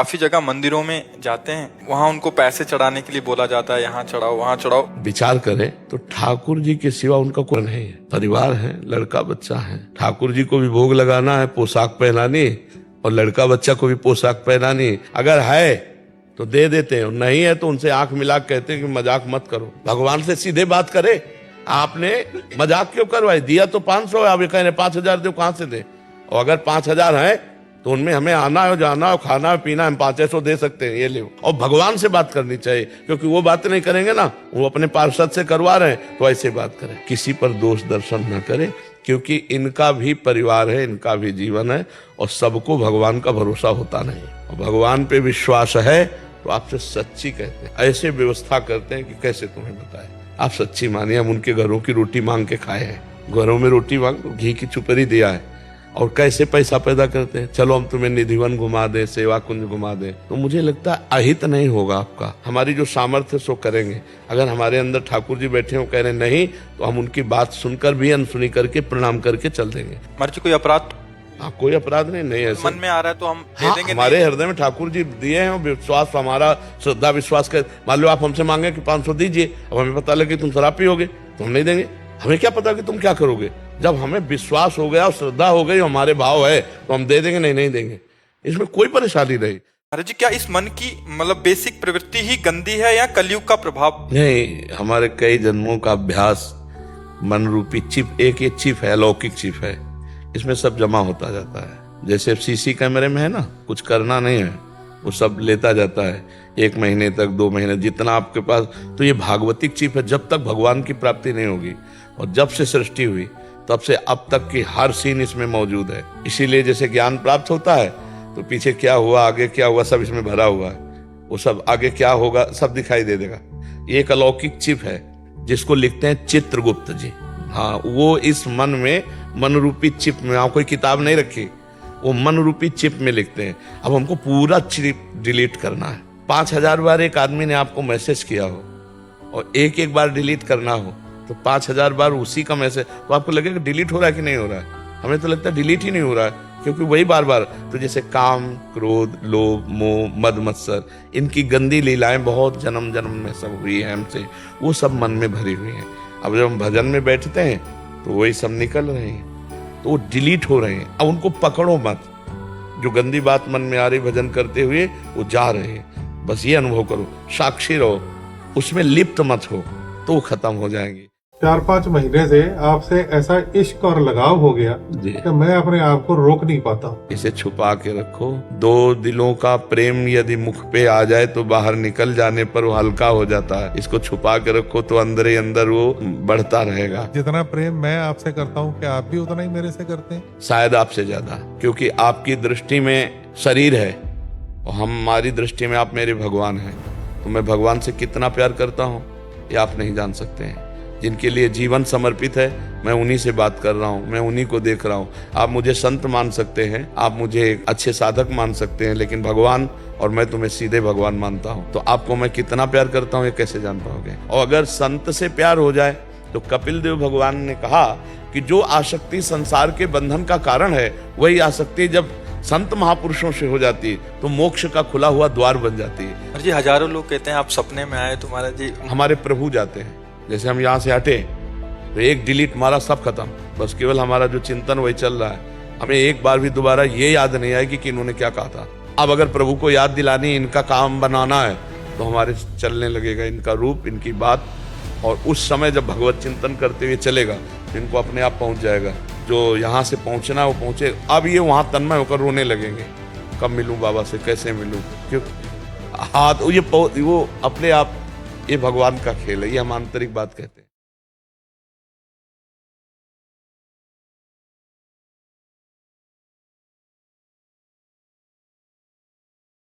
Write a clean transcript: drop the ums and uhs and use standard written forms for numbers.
काफी जगह मंदिरों में जाते हैं, वहाँ उनको पैसे चढ़ाने के लिए बोला जाता है, यहाँ चढ़ाओ वहाँ चढ़ाओ। विचार करें तो ठाकुर जी के सिवा उनका कोई नहीं है। परिवार है, लड़का बच्चा है। ठाकुर जी को भी भोग लगाना है, पोशाक पहनानी, और लड़का बच्चा को भी पोशाक पहनानी। अगर है तो दे देते हैं, नहीं है तो उनसे आंख मिला कहते हैं कि मजाक मत करो। भगवान से सीधे बात करे, आपने मजाक क्यों करवाई? दिया तो 500 है, आप ये कह रहे 5000 दो, कहां से दे? और अगर 5000 है तो उनमें हमें आना है, जाना है, खाना है, पीना है, 500 दे सकते हैं, ये ले। और भगवान से बात करनी चाहिए, क्योंकि वो बात नहीं करेंगे ना, वो अपने पार्षद से करवा रहे हैं, तो ऐसे बात करें। किसी पर दोष दर्शन न करें, क्योंकि इनका भी परिवार है, इनका भी जीवन है, और सबको भगवान का भरोसा होता नहीं। और भगवान पे विश्वास है तो आपसे सच्ची कहते हैं, ऐसे व्यवस्था करते हैं कि कैसे तुम्हें बताए। आप सच्ची मानिए, हम उनके घरों की रोटी मांग के खाए हैं, घरों में रोटी मांग घी की चुपरी दिया है। और कैसे पैसा पैदा करते हैं, चलो हम तुम्हें निधिवन घुमा दे, सेवा कुंज घुमा दे। तो मुझे लगता है अहित नहीं होगा आपका। हमारी जो सामर्थ्य सो करेंगे। अगर हमारे अंदर ठाकुर जी बैठे हो कह रहे नहीं, तो हम उनकी बात सुनकर भी अनसुनी करके प्रणाम करके चल देंगे। महाराज जी कोई अपराध? हाँ, कोई अपराध नहीं ऐसे मन में आ रहा है तो हम दे हाँ, देंगे। हमारे हृदय में ठाकुर जी दिए हैं, विश्वास हमारा, श्रद्धा विश्वास कर। मान लो आप हमसे मांगे कि 500 दीजिए, अब हमें पता लगे तुम शराब पियोगे तो हम नहीं देंगे। हमें क्या पता कि तुम क्या करोगे? जब हमें विश्वास हो गया और श्रद्धा हो गई, हमारे भाव है, तो हम दे देंगे, नहीं देंगे। इसमें कोई परेशानी नहीं। महाराज जी क्या इस मन की मतलब बेसिक प्रवृत्ति ही गंदी है या कलयुग का प्रभाव? नहीं, हमारे कई जन्मों का अभ्यास, मन रूपी चिप, एक ये चिप है, अलौकिक चिप है, इसमें सब जमा होता जाता है। जैसे सीसी कैमरे में है ना, कुछ करना नहीं है, वो सब लेता जाता है 1 महीने तक, 2 महीने, जितना आपके पास। तो ये भागवतिक चिप है। जब तक भगवान की प्राप्ति नहीं होगी, और जब से सृष्टि हुई तब से अब तक की हर सीन इसमें मौजूद है। इसीलिए जैसे ज्ञान प्राप्त होता है तो पीछे क्या हुआ, आगे क्या हुआ, सब इसमें भरा हुआ है। वो सब आगे क्या होगा सब दिखाई दे देगा। ये एक अलौकिक चिप है जिसको लिखते हैं चित्रगुप्त जी। हाँ, वो इस मन में, मन रूपी चिप में, आप कोई किताब नहीं रखी, वो मन रूपी चिप में लिखते हैं। अब हमको पूरा चिप डिलीट करना है। 5000 बार एक आदमी ने आपको मैसेज किया हो और एक बार डिलीट करना हो, तो 5000 बार उसी का मैसेज, तो आपको लगेगा डिलीट हो रहा है कि नहीं हो रहा है। हमें तो लगता है डिलीट ही नहीं हो रहा है, क्योंकि वही बार बार। तो जैसे काम, क्रोध, लोभ, मोह, मद मत्सर, इनकी गंदी लीलाएं बहुत जन्म जन्म में सब हुई है हमसे, वो सब मन में भरी हुई हैं। अब जब हम भजन में बैठते हैं तो वही सब निकल रहे हैं, तो वो डिलीट हो रहे हैं। अब उनको पकड़ो मत, जो गंदी बात मन में आ रही भजन करते हुए वो जा रहे हैं। बस ये अनुभव करो, साक्षी रहो, उसमें लिप्त मत हो, तो वो खत्म हो जाएंगी। 4-5 महीने से आपसे ऐसा इश्क और लगाव हो गया कि मैं अपने आप को रोक नहीं पाता। इसे छुपा के रखो। 2 दिलों का प्रेम यदि मुख पे आ जाए तो बाहर निकल जाने पर वो हल्का हो जाता है। इसको छुपा के रखो तो अंदर ही अंदर वो बढ़ता रहेगा। जितना प्रेम मैं आपसे करता हूँ, क्या आप भी उतना ही मेरे से करते हैं? शायद आपसे ज्यादा, क्योंकि आपकी दृष्टि में शरीर है और हमारी दृष्टि में आप मेरे भगवान हैं। तो मैं भगवान से कितना प्यार करता हूँ ये आप नहीं जान सकते हैं। जिनके लिए जीवन समर्पित है, मैं उन्हीं से बात कर रहा हूँ, मैं उन्हीं को देख रहा हूँ। आप मुझे संत मान सकते हैं, आप मुझे अच्छे साधक मान सकते हैं, लेकिन भगवान और मैं तुम्हें सीधे भगवान मानता हूँ। तो आपको मैं कितना प्यार करता हूँ ये कैसे जान पाओगे? और अगर संत से प्यार हो जाए तो कपिल देव भगवान ने कहा कि जो आसक्ति संसार के बंधन का कारण है, वही आसक्ति जब संत महापुरुषों से हो जाती है तो मोक्ष का खुला हुआ द्वार बन जाती है। जी हजारों लोग कहते हैं आप सपने में आए तो महाराज जी हमारे प्रभु जाते हैं। जैसे हम यहाँ से हटे तो एक डिलीट मारा, सब खत्म, बस केवल हमारा जो चिंतन वही चल रहा है। हमें एक बार भी दोबारा ये याद नहीं आएगी कि इन्होंने क्या कहा था। अब अगर प्रभु को याद दिलानी, इनका काम बनाना है, तो हमारे चलने लगेगा इनका रूप, इनकी बात। और उस समय जब भगवत चिंतन करते हुए चलेगा तो इनको अपने आप पहुंच जाएगा। जो यहाँ से पहुंचना वो पहुंचे। अब ये वहां तन्मय होकर रोने लगेंगे, कब मिलूं बाबा से, कैसे मिलूं, क्यों हाथ, वो अपने आप, ये भगवान का खेल है, ये हम आंतरिक बात कहते हैं।